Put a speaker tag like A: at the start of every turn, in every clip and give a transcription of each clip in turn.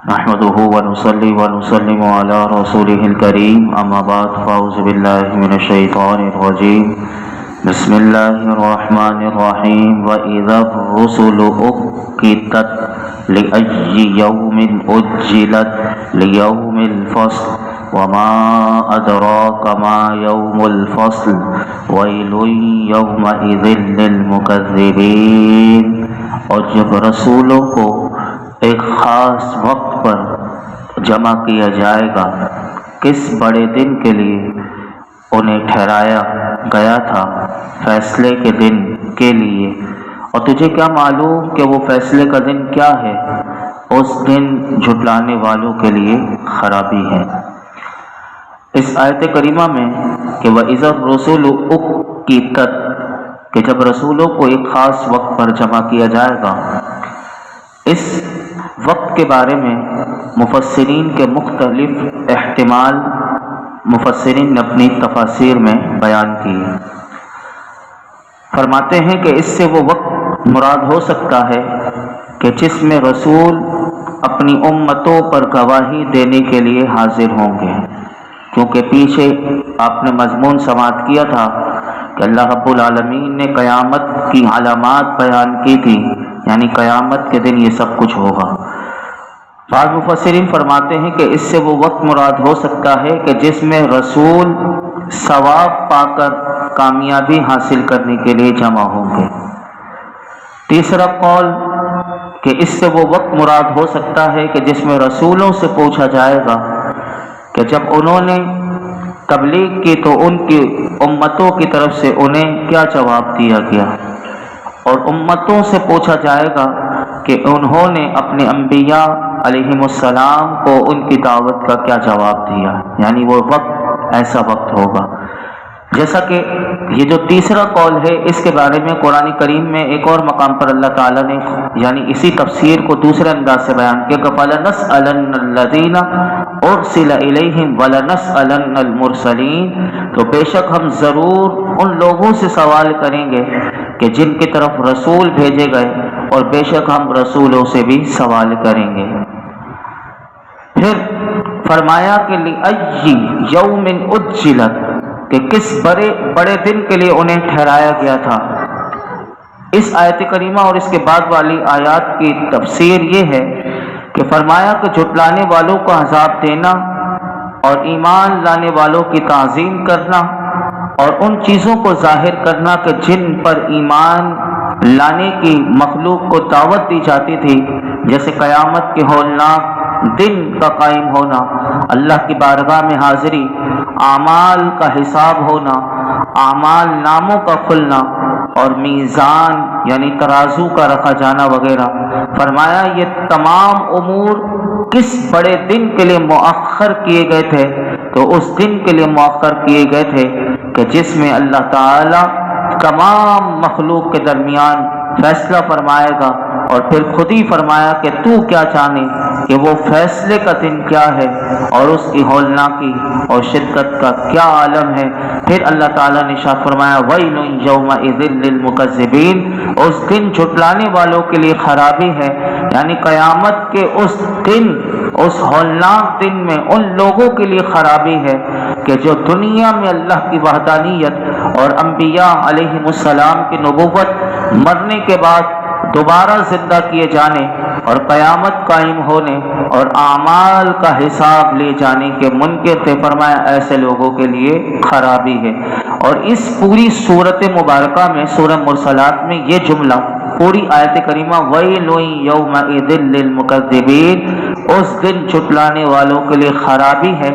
A: نحمده ونصلي ونسلم على رسوله الكريم أما بعد فأعوذ بالله من الشيطان الرجيم بسم الله الرحمن الرحيم وإذا الرسل أقتت لأي يوم أجلت ليوم الفصل وما أدراك ما يوم الفصل ويل يومئذ للمكذبين. اور جب رسولوں کو ایک خاص وقت پر جمع کیا جائے گا، کس بڑے دن کے لیے انہیں ٹھہرایا گیا تھا، فیصلے کے دن کے لیے. اور تجھے کیا معلوم کہ وہ فیصلے کا دن کیا ہے؟ اس دن جھٹلانے والوں کے لیے خرابی ہے. اس آیت کریمہ میں کہ وَإِذَا الرُّسُلُ أُقِّتَتْ، کہ جب رسولوں کو ایک خاص وقت پر جمع کیا جائے گا، اس وقت کے بارے میں مفسرین کے مختلف احتمال مفسرین نے اپنی تفاسیر میں بیان کیے. فرماتے ہیں کہ اس سے وہ وقت مراد ہو سکتا ہے کہ جس میں رسول اپنی امتوں پر گواہی دینے کے لیے حاضر ہوں گے، کیونکہ پیچھے آپ نے مضمون سماعت کیا تھا کہ اللہ رب العالمین نے قیامت کی علامات بیان کی تھی، یعنی قیامت کے دن یہ سب کچھ ہوگا. بعض مفسرین فرماتے ہیں کہ اس سے وہ وقت مراد ہو سکتا ہے کہ جس میں رسول ثواب پا کر کامیابی حاصل کرنے کے لیے جمع ہوں گے. تیسرا قول کہ اس سے وہ وقت مراد ہو سکتا ہے کہ جس میں رسولوں سے پوچھا جائے گا کہ جب انہوں نے تبلیغ کی تو ان کی امتوں کی طرف سے انہیں کیا جواب دیا گیا، اور امتوں سے پوچھا جائے گا کہ انہوں نے اپنے انبیاء علیہم السلام کو ان کی دعوت کا کیا جواب دیا. یعنی وہ وقت ایسا وقت ہوگا. جیسا کہ یہ جو تیسرا قول ہے، اس کے بارے میں قرآن کریم میں ایک اور مقام پر اللہ تعالیٰ نے یعنی اسی تفسیر کو دوسرے انداز سے بیان کیا کہ فَلَنَسْأَلَنَّ الَّذِينَ أُرْسِلَ إِلَيْهِمْ وَلَنَسْأَلَنَّ الْمُرْسَلِينَ، تو بے شک ہم ضرور ان لوگوں سے سوال کریں گے کہ جن کی طرف رسول بھیجے گئے، اور بے شک ہم رسولوں سے بھی سوال کریں گے. پھر فرمایا کہ لِأَيِّ يَوْمٍ أُجِّلَتْ، کہ کس بڑے دن کے لیے انہیں ٹھہرایا گیا تھا. اس آیت کریمہ اور اس کے بعد والی آیات کی تفسیر یہ ہے کہ فرمایا کہ جھٹلانے والوں کو عذاب دینا اور ایمان لانے والوں کی تعظیم کرنا اور ان چیزوں کو ظاہر کرنا کہ جن پر ایمان لانے کی مخلوق کو دعوت دی جاتی تھی، جیسے قیامت کے ہولناک دن کا قائم ہونا، اللہ کی بارگاہ میں حاضری، اعمال کا حساب ہونا، اعمال ناموں کا کھلنا اور میزان یعنی ترازو کا رکھا جانا وغیرہ. فرمایا یہ تمام امور کس بڑے دن کے لیے مؤخر کیے گئے تھے؟ تو اس دن کے لیے مؤخر کیے گئے تھے کہ جس میں اللہ تعالی تمام مخلوق کے درمیان فیصلہ فرمائے گا، اور پھر خود ہی فرمایا کہ تو کیا جانے کہ وہ فیصلے کا دن کیا ہے اور اس کی ہولناکی اور شدت کا کیا عالم ہے. پھر اللہ تعالیٰ نے ارشاد فرمایا وَيْلٌ يَوْمَئِذٍ لِّلْمُكَذِّبِينَ، اس دن جھٹلانے والوں کے لیے خرابی ہے. یعنی قیامت کے اس دن، اس ہولناک دن میں ان لوگوں کے لیے خرابی ہے کہ جو دنیا میں اللہ کی وحدانیت اور انبیاء علیہم السلام کی نبوت، مرنے کے بعد دوبارہ زندہ کیے جانے اور قیامت قائم ہونے اور اعمال کا حساب لے جانے کے منکر تھے. فرمایا ایسے لوگوں کے لیے خرابی ہے. اور اس پوری سورت مبارکہ میں سورہ مرسلات میں یہ جملہ پوری آیت کریمہ وَيْلٌ يَوْمَئِذٍ لِّلْمُكَذِّبِينَ، اس دن جھٹلانے والوں کے لیے خرابی ہے.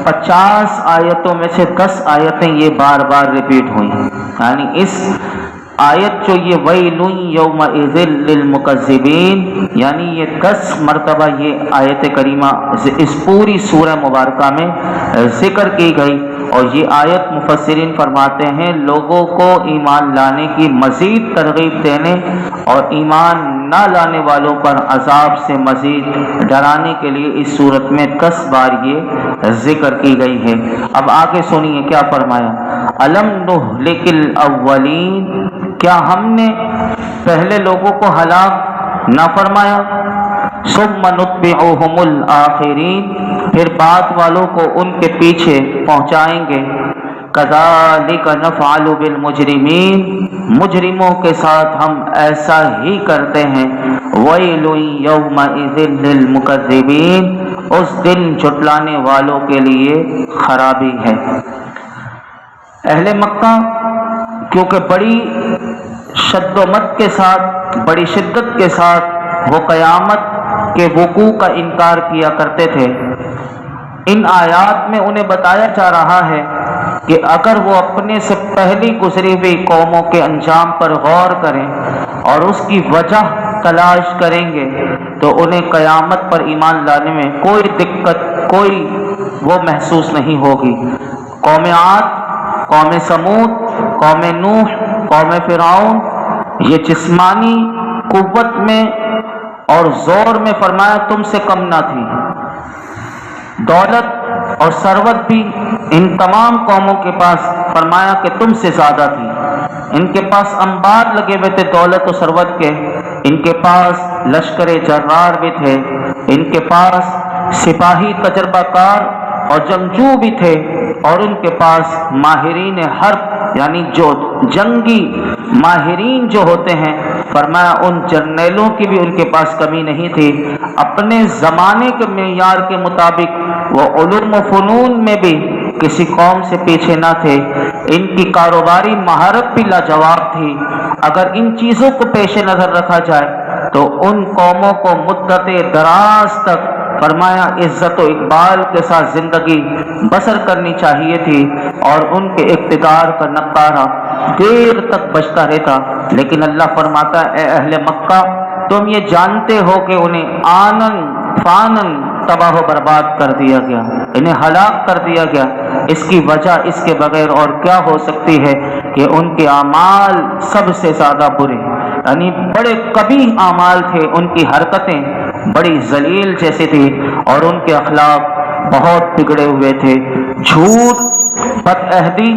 A: 50 آیتوں میں سے 10 آیتیں یہ بار بار ریپیٹ ہوئی ہیں. یعنی اس آیت جو یہ وَيْلٌ يَوْمَئِذٍ لِّلْمُكَذِّبِينَ، یعنی یہ 10 مرتبہ یہ آیت کریمہ اس پوری سورہ مبارکہ میں ذکر کی گئی. اور یہ آیت مفسرین فرماتے ہیں لوگوں کو ایمان لانے کی مزید ترغیب دینے اور ایمان نہ لانے والوں پر عذاب سے مزید ڈرانے کے لیے اس صورت میں 10 بار یہ ذکر کی گئی ہے. اب آگے سنیے کیا فرمایا. أَلَمْ نُهْلِكِ الْأَوَّلِينَ، کیا ہم نے پہلے لوگوں کو ہلاک نہ فرمایا؟ ثم نتبعهم الآخرین، پھر بعد والوں کو ان کے پیچھے پہنچائیں گے۔ کذالک نفعل بالمجرمین، مجرموں کے ساتھ ہم ایسا ہی کرتے ہیں۔ ویل یومئذ للمکذبین، اس دن جھٹلانے والوں کے لیے خرابی ہے۔ اہل مکہ کیونکہ بڑی شد و مت کے ساتھ، بڑی شدت کے ساتھ وہ قیامت کے وقوع کا انکار کیا کرتے تھے، ان آیات میں انہیں بتایا جا رہا ہے کہ اگر وہ اپنے سے پہلی گزری ہوئی قوموں کے انجام پر غور کریں اور اس کی وجہ تلاش کریں گے تو انہیں قیامت پر ایمان لانے میں کوئی دقت، کوئی وہ محسوس نہیں ہوگی۔ قوم عاد، قوم سمود، قوم نوح، قوم فرعون، یہ جسمانی قوت میں اور زور میں فرمایا تم سے کم نہ تھی، دولت اور ثروت بھی ان تمام قوموں کے پاس فرمایا کہ تم سے زیادہ تھی۔ ان کے پاس انبار لگے ہوئے تھے دولت و ثروت کے، ان کے پاس لشکر جرار بھی تھے، ان کے پاس سپاہی تجربہ کار اور جنگجو بھی تھے، اور ان کے پاس ماہرین حرب یعنی جو جنگی ماہرین جو ہوتے ہیں، فرمایا ان جرنیلوں کی بھی ان کے پاس کمی نہیں تھی۔ اپنے زمانے کے معیار کے مطابق وہ علوم و فنون میں بھی کسی قوم سے پیچھے نہ تھے، ان کی کاروباری مہارت بھی لاجواب تھی۔ اگر ان چیزوں کو پیش نظر رکھا جائے تو ان قوموں کو مدت دراز تک فرمایا عزت و اقبال کے ساتھ زندگی بسر کرنی چاہیے تھی، اور ان کے اقتدار کا نقارہ دیر تک بجتا رہتا۔ لیکن اللہ فرماتا ہے اے اہل مکہ، تم یہ جانتے ہو کہ انہیں آنن فانن تباہ و برباد کر دیا گیا، انہیں ہلاک کر دیا گیا۔ اس کی وجہ اس کے بغیر اور کیا ہو سکتی ہے کہ ان کے اعمال سب سے زیادہ برے، یعنی بڑے قبیح اعمال تھے، ان کی حرکتیں بڑی ذلیل جیسی تھی اور ان کے اخلاق بہت بگڑے ہوئے تھے۔ جھوٹ، بد عہدی،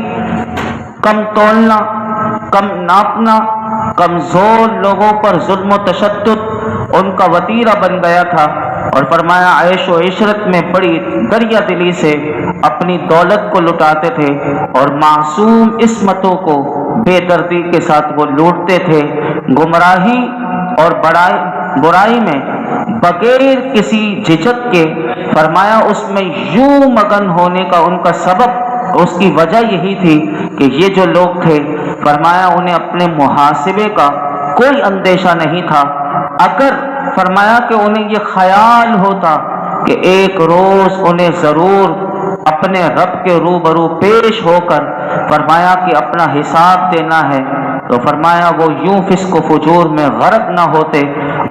A: کم تولنا، کم ناپنا، کمزور لوگوں پر ظلم و تشدد ان کا وتیرہ بن گیا تھا، اور فرمایا عیش و عشرت میں بڑی دریا دلی سے اپنی دولت کو لٹاتے تھے، اور معصوم عصمتوں کو بے دردی کے ساتھ وہ لوٹتے تھے۔ گمراہی اور برائی میں بغیر کسی جھجک کے فرمایا اس میں یوں مگن ہونے کا ان کا سبب، اس کی وجہ یہی تھی کہ یہ جو لوگ تھے فرمایا انہیں اپنے محاسبے کا کوئی اندیشہ نہیں تھا۔ اگر فرمایا کہ انہیں یہ خیال ہوتا کہ ایک روز انہیں ضرور اپنے رب کے روبرو پیش ہو کر فرمایا کہ اپنا حساب دینا ہے، تو فرمایا وہ یوں فسق و فجور میں غرق نہ ہوتے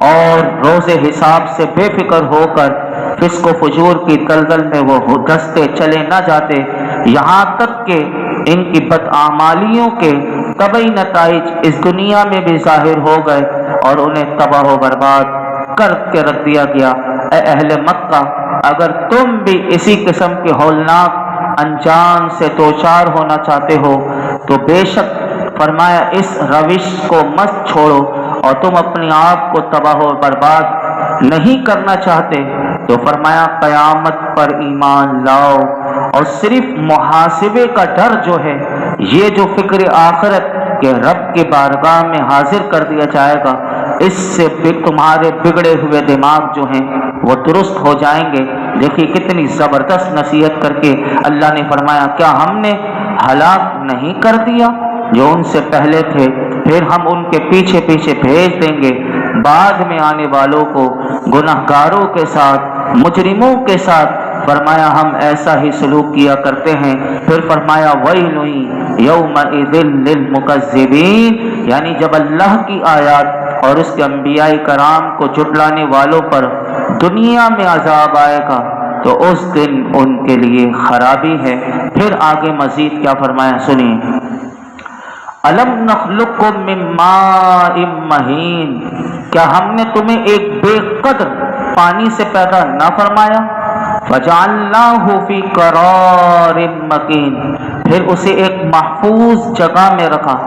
A: اور روز حساب سے بے فکر ہو کر فسق و فجور کی دلدل میں وہ دھستے چلے نہ جاتے، یہاں تک کہ ان کی بدعمالیوں کے طبعی نتائج اس دنیا میں بھی ظاہر ہو گئے اور انہیں تباہ و برباد کر کے رکھ دیا گیا۔ اے اہل مکہ، اگر تم بھی اسی قسم کے ہولناک انجام سے دوچار ہونا چاہتے ہو تو بے شک فرمایا اس روش کو مت چھوڑو، اور تم اپنے آپ کو تباہ و برباد نہیں کرنا چاہتے تو فرمایا قیامت پر ایمان لاؤ، اور صرف محاسبے کا ڈر جو ہے، یہ جو فکر آخرت کہ رب کی بارگاہ میں حاضر کر دیا جائے گا، اس سے تمہارے بگڑے ہوئے دماغ جو ہیں وہ درست ہو جائیں گے۔ دیکھیے کتنی زبردست نصیحت کر کے اللہ نے فرمایا کیا ہم نے ہلاک نہیں کر دیا جو ان سے پہلے تھے، پھر ہم ان کے پیچھے پیچھے بھیج دیں گے بعد میں آنے والوں کو گناہگاروں کے ساتھ، مجرموں کے ساتھ۔ فرمایا ہم ایسا ہی سلوک کیا کرتے ہیں۔ پھر فرمایا ویل یومئذ للمکذبین، یعنی جب اللہ کی آیات اور اس کے انبیاء کرام کو جھٹلانے والوں پر دنیا میں عذاب آئے گا تو اس دن ان کے لیے خرابی ہے۔ پھر آگے مزید کیا فرمایا سنیے، الم نخلقکم من ماء مہین، کیا ہم نے تمہیں ایک بے قدر پانی سے پیدا نہ فرمایا؟ فجعلناہ فی قرار مکین، پھر اسے ایک محفوظ جگہ میں رکھا،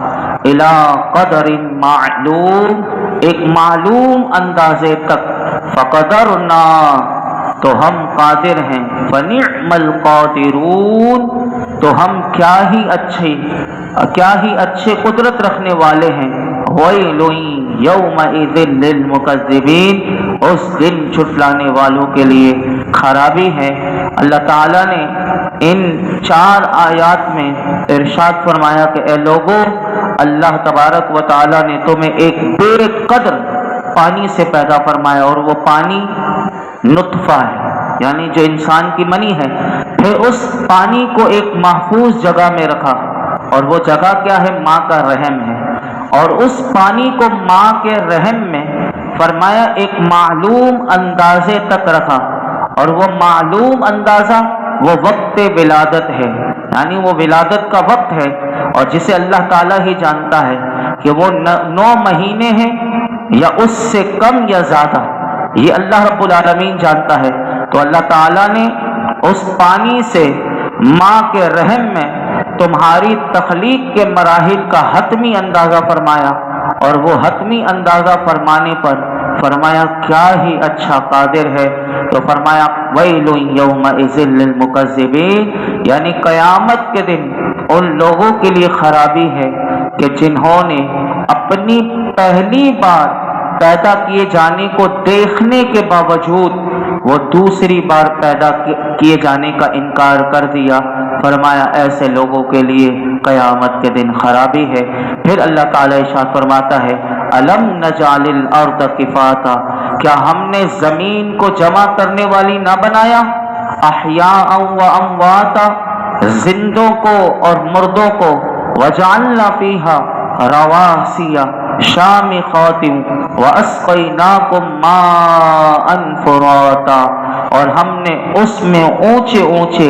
A: الی قدر معلوم، ایک معلوم اندازے تک۔ فقدرنا، تو ہم قادر ہیں، فنعم القادرون، تو ہم کیا ہی اچھے قدرت رکھنے والے ہیں۔ ویل یومئذ للمکذبین، اس دن جھٹلانے والوں کے لیے خرابی ہے۔ اللہ تعالیٰ نے ان 4 آیات میں ارشاد فرمایا کہ اے لوگوں، اللہ تبارک و تعالیٰ نے تمہیں ایک بے قدر پانی سے پیدا فرمایا، اور وہ پانی نطفہ ہے، یعنی جو انسان کی منی ہے۔ پھر اس پانی کو ایک محفوظ جگہ میں رکھا، اور وہ جگہ کیا ہے؟ ماں کا رحم ہے۔ اور اس پانی کو ماں کے رحم میں فرمایا ایک معلوم اندازے تک رکھا، اور وہ معلوم اندازہ وہ وقت ولادت ہے، یعنی وہ ولادت کا وقت ہے، اور جسے اللہ تعالیٰ ہی جانتا ہے کہ وہ 9 مہینے ہیں یا اس سے کم یا زیادہ، یہ اللہ رب العالمین جانتا ہے۔ تو اللہ تعالیٰ نے اس پانی سے ماں کے رحم میں تمہاری تخلیق کے مراحل کا حتمی اندازہ فرمایا، اور وہ حتمی اندازہ فرمانے پر فرمایا کیا ہی اچھا قادر ہے۔ تو فرمایا ویل یومئذ للمکذبین، یعنی قیامت کے دن ان لوگوں کے لیے خرابی ہے کہ جنہوں نے اپنی پہلی بار پیدا کیے جانے کو دیکھنے کے باوجود وہ دوسری بار پیدا کیے جانے کا انکار کر دیا۔ فرمایا ایسے لوگوں کے لیے قیامت کے دن خرابی ہے۔ پھر اللہ تعالیٰ ارشاد فرماتا ہے الم نجعل الارض کفاتا، کیا ہم نے زمین کو جمع کرنے والی نہ بنایا؟ احیاء و امواتا، زندوں کو اور مردوں کو، وجعلنا فیہا رواسی شامخات واسقیناکم ماء فراتا، اور ہم نے اس میں اونچے اونچے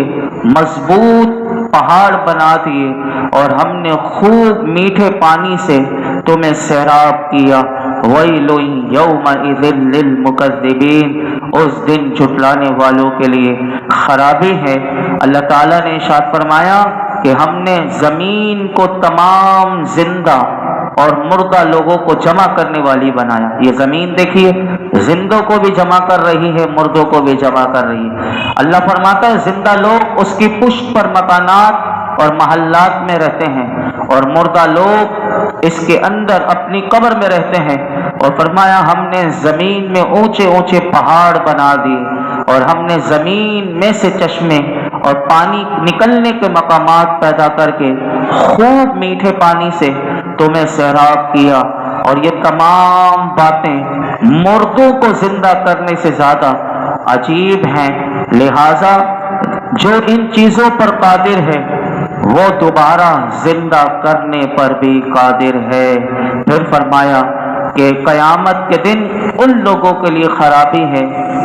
A: مضبوط پہاڑ بنا دیے، اور ہم نے خوب میٹھے پانی سے تمہیں سیراب کیا۔ ویل یومئذ للمکذبین، اس دن جھٹلانے والوں کے لیے خرابی ہے۔ اللہ تعالیٰ نے ارشاد فرمایا کہ ہم نے زمین کو تمام زندہ اور مردہ لوگوں کو جمع کرنے والی بنایا۔ یہ زمین دیکھیے زندوں کو بھی جمع کر رہی ہے، مردوں کو بھی جمع کر رہی ہے۔ اللہ فرماتا ہے زندہ لوگ اس کی پشت پر مکانات اور محلات میں رہتے ہیں، اور مردہ لوگ اس کے اندر اپنی قبر میں رہتے ہیں۔ اور فرمایا ہم نے زمین میں اونچے اونچے پہاڑ بنا دیے، اور ہم نے زمین میں سے چشمے اور پانی نکلنے کے مقامات پیدا کر کے خوب میٹھے پانی سے تمہیں سیراب کیا۔ اور یہ تمام باتیں مردوں کو زندہ کرنے سے زیادہ عجیب ہیں، لہذا جو ان چیزوں پر قادر ہے وہ دوبارہ زندہ کرنے پر بھی قادر ہے۔ پھر فرمایا کہ قیامت کے دن ان لوگوں کے لیے خرابی ہے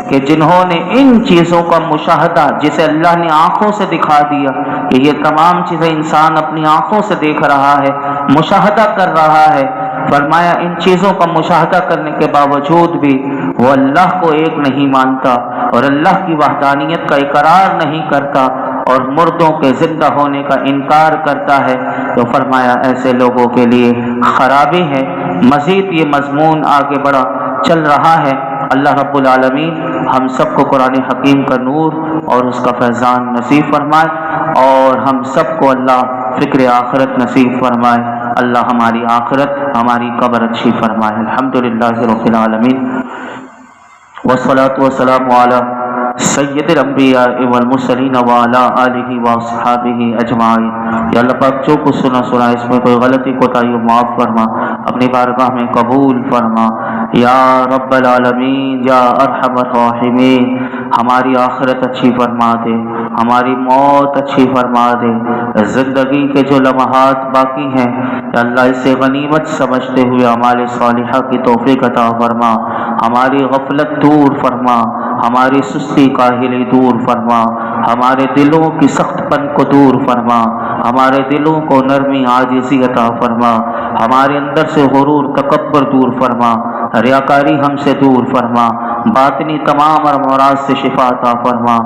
A: کہ جنہوں نے ان چیزوں کا مشاہدہ، جسے اللہ نے آنکھوں سے دکھا دیا کہ یہ تمام چیزیں انسان اپنی آنکھوں سے دیکھ رہا ہے، مشاہدہ کر رہا ہے، فرمایا ان چیزوں کا مشاہدہ کرنے کے باوجود بھی وہ اللہ کو ایک نہیں مانتا اور اللہ کی وحدانیت کا اقرار نہیں کرتا اور مردوں کے زندہ ہونے کا انکار کرتا ہے، تو فرمایا ایسے لوگوں کے لیے خرابی ہے۔ مزید یہ مضمون آگے بڑھا چل رہا ہے۔ اللہ رب العالمین ہم سب کو قرآن حکیم کا نور اور اس کا فیضان نصیب فرمائے، اور ہم سب کو اللہ فکر آخرت نصیب فرمائے۔ اللہ ہماری آخرت، ہماری قبر اچھی فرمائے۔ الحمدللہ رب العالمین، والصلاة والسلام علی سید الانبیاء والمرسلین وعلی آلہ واصحابہ اجمعین۔ یا اللہ پاک جو کچھ سنا اس میں کوئی غلطی کوتاہی ہو معاف فرما، اپنی بارگاہ میں قبول فرما یا رب العالمین یا ارحم الراحمین۔ ہماری آخرت اچھی فرما دے، ہماری موت اچھی فرما دے، زندگی کے جو لمحات باقی ہیں یا اللہ اسے غنیمت سمجھتے ہوئے اعمال صالحہ کی توفیق عطا فرما، ہماری غفلت دور فرما، ہماری سستی کاہلی دور فرما، ہمارے دلوں کی سخت پن کو دور فرما، ہمارے دلوں کو نرمی عاجزی عطا فرما، ہمارے اندر سے غرور تکبر دور فرما، ریاکاری ہم سے دور فرما، باطنی تمام امراض سے شفا عطا فرما،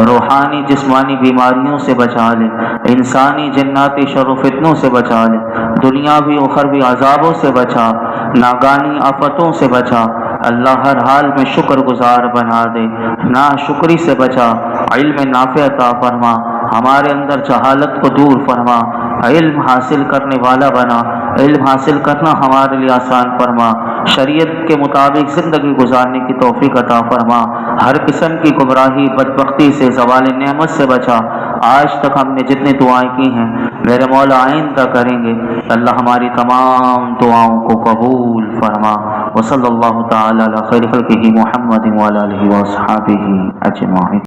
A: روحانی جسمانی بیماریوں سے بچا لے، انسانی جناتی شر و فتنوں سے بچا لے، دنیاوی اخروی عذابوں سے بچا، ناگانی آفتوں سے بچا، اللہ ہر حال میں شکر گزار بنا دے، نا شکری سے بچا، علم نافع عطا فرما، ہمارے اندر جہالت کو دور فرما، علم حاصل کرنے والا بنا، علم حاصل کرنا ہمارے لیے آسان فرما، شریعت کے مطابق زندگی گزارنے کی توفیق عطا فرما، ہر قسم کی گمراہی بدبختی سے زوال نعمت سے بچا۔ آج تک ہم نے جتنی دعائیں کی ہیں میرے مولا آئندہ کریں گے، اللہ ہماری تمام دعاؤں کو قبول فرما۔ وصلی اللہ تعالی علی خیر خلقہ محمد وعلی آلہ وصحبہ اجمعین۔